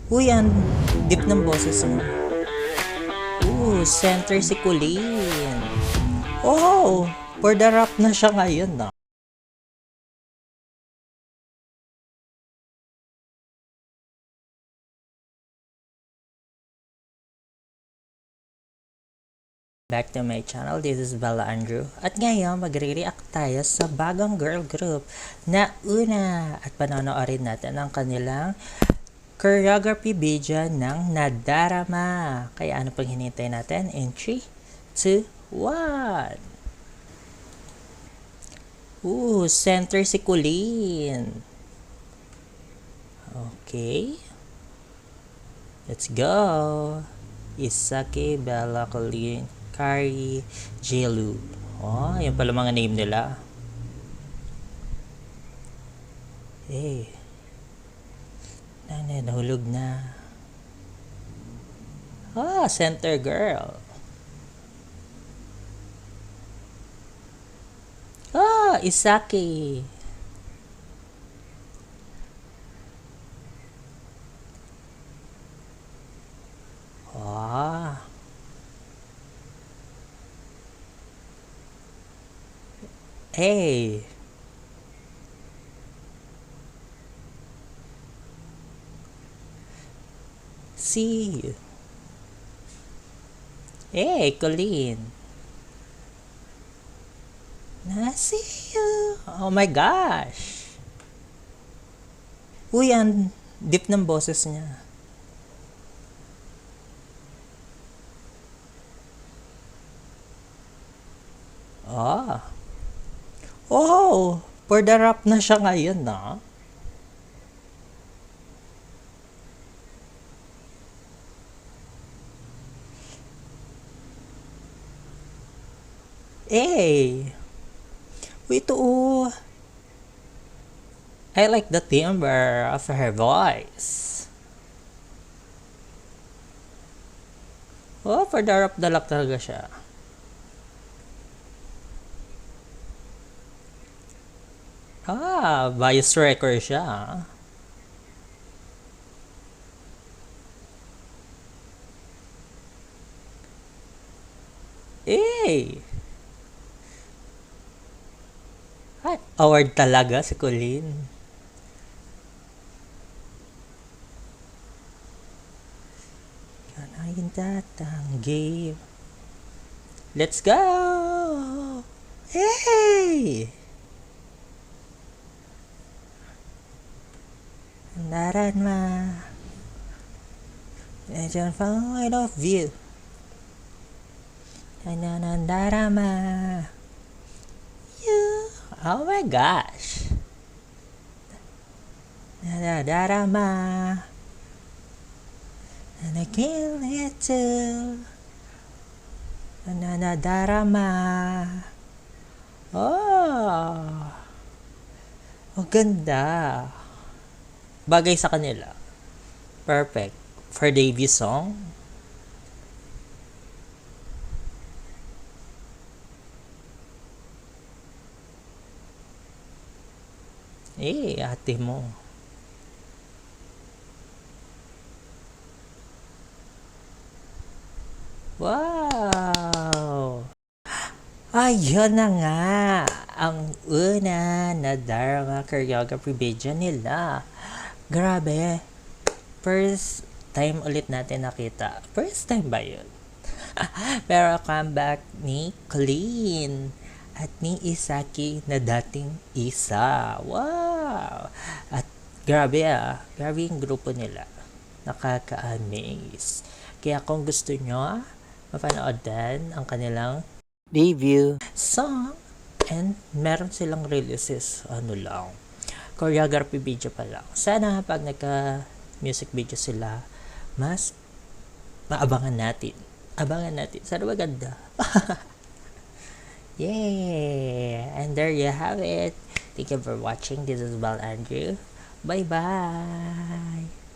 Uy, ang deep ng boses mo. Center si Colleen. Oh, for the rap na siya ngayon na. Back to my channel, this is Bella Andrew. At ngayon, magre-react tayo sa bagong girl group na una. At panonoodin natin ang kanilang choreography video ng Nadarama. Kaya ano pang hinintay natin? In 3, 2, 1. Center si Colleen. Okay. Let's go. Isaki, Bella, Colleen, Kari, Jelu. Oh, yun pala mga name nila. Eh. Nahulog na. Center girl. Isaki. Ah. Hey. See you. Hey, Colleen. See you. Oh my gosh. Uy, ang deep ng boses niya. Oh, for the rap na siya ngayon na. Hey. Wait, I like the timbre of her voice. For the rap dalak talaga siya. Bias record siya. Eh! Award talaga si Colleen. Kanayin tatanggi. Let's go! Hey! Nadarama. Medyo point of view. Nadarama. You. Oh my gosh. Nadarama. And I kill it too. Nadarama. Oh, ganda. Bagay sa kanila. Perfect. For debut song. Ate mo. Wow! Ayun na nga. Ang una na Dharma choreography video nila. Grabe. First time ulit natin nakita. First time ba yun? Pero comeback ni Colleen at ni Isaki na dating isa. Wow! At grabe grabe yung grupo nila. Nakaka-amaze. Kaya kung gusto nyo, mapanood din ang kanilang debut song and meron silang releases choreography video pa lang. Sana pag nagka-music video sila, mas maabangan natin. Sana maganda. Yeah! And there you have it. Thank you for watching. This is Bal Andrew. Bye-bye!